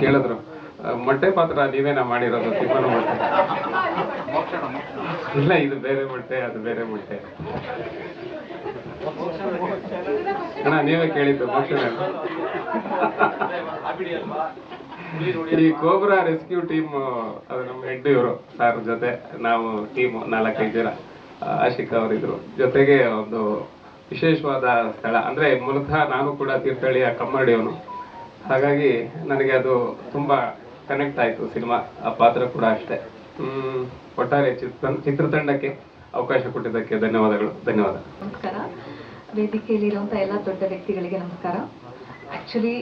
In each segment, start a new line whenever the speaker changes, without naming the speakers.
ಕೇಳಿದ್ರು ಮೊಟ್ಟೆ ಪಾತ್ರ ನೀವೇನ ಮಾಡಿರೋದು ತಿಮ್ಮನ ಮೊಟ್ಟೆ? ಇಲ್ಲ, ಇದು ಬೇರೆ ಮೊಟ್ಟೆ, ಅದು ಬೇರೆ ಮೊಟ್ಟೆ. ಅಣ್ಣ ನೀವೇ ಕೇಳಿದ್ದು ಮೋಕ್ಷಣ. ಈ ಕೋಬ್ರಾ ರೆಸ್ಕ್ಯೂ ಟೀಮ್ ಅದು ನಮ್ಮ ಹೆಡ್ ಇವರು ಸರ್ ಜೊತೆ ನಾವು ಟೀಮ್ 4-5 ಜನ. ಆಶಿಕ್ ಅವರಿದ್ರು ಜೊತೆಗೆ. ಒಂದು ವಿಶೇಷವಾದ ಸ್ಥಳ ಅಂದ್ರೆ ಮೂಲತಃ ನಾನು ಕೂಡ ತೀರ್ಥಹಳ್ಳಿಯ ಕಮ್ಮರಡಿಯವನು. ಹಾಗಾಗಿ ನನಗೆ ಅದು ತುಂಬಾ ಕನೆಕ್ಟ್ ಆಯ್ತು ಸಿನಿಮಾ. ಆ ಪಾತ್ರ ಕೂಡ ಅಷ್ಟೇ. ಒಟ್ಟಾರೆ ಚಿತ್ರತಂಡಕ್ಕೆ ಅವಕಾಶ ಕೊಟ್ಟಿದ್ದಕ್ಕೆ ಧನ್ಯವಾದಗಳು.
ನಮಸ್ಕಾರ. ವೇದಿಕೆಯಲ್ಲಿರುವಂಥ ಎಲ್ಲ ದೊಡ್ಡ ವ್ಯಕ್ತಿಗಳಿಗೆ ನಮಸ್ಕಾರ. ಆಕ್ಚುಲಿ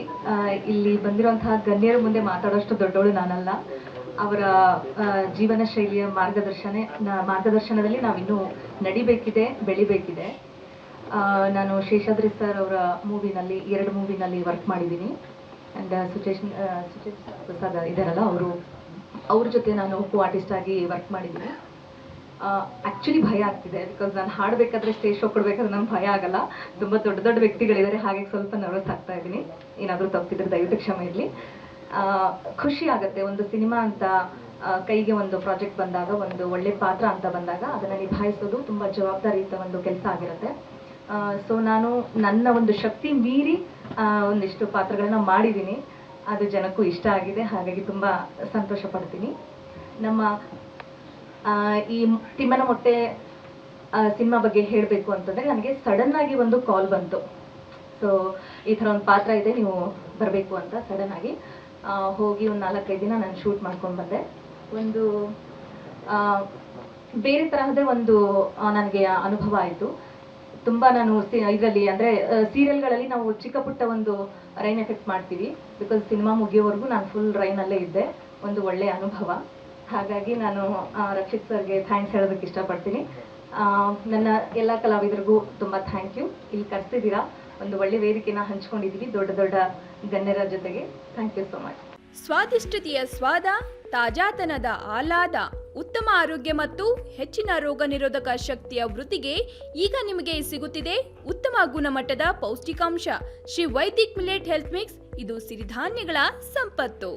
ಇಲ್ಲಿ ಬಂದಿರುವಂತಹ ಗಣ್ಯರ ಮುಂದೆ ಮಾತಾಡೋಷ್ಟು ದೊಡ್ಡವಳು ನಾನಲ್ಲ. ಅವರ ಜೀವನ ಶೈಲಿಯ ಮಾರ್ಗದರ್ಶನದಲ್ಲಿ ನಾವಿನ್ನೂ ನಡಿಬೇಕಿದೆ, ಬೆಳಿಬೇಕಿದೆ. ನಾನು ಶೇಷಾದ್ರಿ ಸರ್ ಅವರ ಮೂವಿನಲ್ಲಿ 2 ಮೂವಿನಲ್ಲಿ ವರ್ಕ್ ಮಾಡಿದ್ದೀನಿ. ಆ್ಯಂಡ್ ಸುಚೇಶ್ ಪ್ರಸಾದ್ ಇದ್ದಾರಲ್ಲ, ಅವ್ರ ಜೊತೆ ನಾನು ಕೋ ಆರ್ಟಿಸ್ಟ್ ಆಗಿ ವರ್ಕ್ ಮಾಡಿದ್ದೀನಿ. ಆ್ಯಕ್ಚುಲಿ ಭಯ ಆಗ್ತಿದೆ, ಬಿಕಾಸ್ ನಾನು ಹಾಡಬೇಕಾದ್ರೆ ಸ್ಟೇಜ್ ಶೋ ಕೊಡಬೇಕಾದ್ರೆ ನಂಗೆ ಭಯ ಆಗಲ್ಲ. ತುಂಬ ದೊಡ್ಡ ದೊಡ್ಡ ವ್ಯಕ್ತಿಗಳಿದ್ದಾರೆ, ಹಾಗೆ ಸ್ವಲ್ಪ ನರ್ವಸ್ ಆಗ್ತಾ ಇದ್ದೀನಿ. ಏನಾದರೂ ತಪ್ಪಿದ್ರೆ ದಯವಿಟ್ಟು ಕ್ಷಮೆ ಇರಲಿ. ಖುಷಿ ಆಗುತ್ತೆ ಒಂದು ಸಿನಿಮಾ ಅಂತ ಕೈಗೆ ಒಂದು ಪ್ರಾಜೆಕ್ಟ್ ಬಂದಾಗ, ಒಂದು ಒಳ್ಳೆ ಪಾತ್ರ ಅಂತ ಬಂದಾಗ ಅದನ್ನು ನಿಭಾಯಿಸೋದು ತುಂಬ ಜವಾಬ್ದಾರಿಯುತ ಒಂದು ಕೆಲಸ ಆಗಿರುತ್ತೆ. ಸೊ ನಾನು ನನ್ನ ಒಂದು ಶಕ್ತಿ ಮೀರಿ ಒಂದಿಷ್ಟು ಪಾತ್ರಗಳನ್ನ ಮಾಡಿದ್ದೀನಿ. ಅದು ಜನಕ್ಕೂ ಇಷ್ಟ ಆಗಿದೆ, ಹಾಗಾಗಿ ತುಂಬ ಸಂತೋಷ ಪಡ್ತೀನಿ. ನಮ್ಮ ಈ ತಿಮ್ಮನ ಮೊಟ್ಟೆ ಸಿನಿಮಾ ಬಗ್ಗೆ ಹೇಳಬೇಕು ಅಂತಂದರೆ, ನನಗೆ ಸಡನ್ ಆಗಿ ಒಂದು ಕಾಲ್ ಬಂತು. ಸೊ ಈ ಥರ ಒಂದು ಪಾತ್ರ ಇದೆ, ನೀವು ಬರಬೇಕು ಅಂತ ಸಡನ್ ಆಗಿ ಹೋಗಿ ಒಂದು 4-5 ದಿನ ನಾನು ಶೂಟ್ ಮಾಡ್ಕೊಂಡು ಬಂದೆ. ಒಂದು ಬೇರೆ ತರಹದ ಒಂದು ನನಗೆ ಅನುಭವ ಆಯಿತು. ತುಂಬ ನಾನು ಇದರಲ್ಲಿ ಅಂದರೆ ಸೀರಿಯಲ್ಗಳಲ್ಲಿ ನಾವು ಚಿಕ್ಕ ಪುಟ್ಟ ಒಂದು ರೈನ್ ಎಫೆಕ್ಟ್ ಮಾಡ್ತೀವಿ. ಬಿಕಾಸ್ ಸಿನಿಮಾ ಮುಗಿಯೋವರೆಗೂ ನಾನು ಫುಲ್ ರೈನಲ್ಲೇ ಇದ್ದೆ. ಒಂದು ಒಳ್ಳೆಯ ಅನುಭವ. ಹಾಗಾಗಿ ನಾನು ರಕ್ಷಿತ್ ಸರ್ಗೆ ಥ್ಯಾಂಕ್ಸ್ ಹೇಳೋದಕ್ಕೆ ಇಷ್ಟಪಡ್ತೀನಿ. ನನ್ನ ಎಲ್ಲ ಕಲಾವಿದರಿಗೂ ತುಂಬ ಥ್ಯಾಂಕ್ ಯು. ಇಲ್ಲಿ ಕರೆಸಿದ್ದೀರಾ, ಒಂದು ಒಳ್ಳೆ ವೇದಿಕೆನ ಹಂಚ್ಕೊಂಡಿದ್ದೀವಿ ದೊಡ್ಡ ದೊಡ್ಡ ಗಣ್ಯರ ಜೊತೆಗೆ. Thank you so much.
ಸ್ವಾದಿಷ್ಟತೆಯ ಸ್ವಾದ, ತಾಜಾತನದ ಆಹ್ಲಾದ, ಉತ್ತಮ ಆರೋಗ್ಯ ಮತ್ತು ಹೆಚ್ಚಿನ ರೋಗ ನಿರೋಧಕ ಶಕ್ತಿಯ ವೃದ್ಧಿಗೆ ಈಗ ನಿಮಗೆ ಸಿಗುತ್ತಿದೆ ಉತ್ತಮ ಗುಣಮಟ್ಟದ ಪೌಷ್ಟಿಕಾಂಶ. Shri Vaidik millet health mix. ಇದು ಸಿರಿಧಾನ್ಯಗಳ ಸಂಪತ್ತು.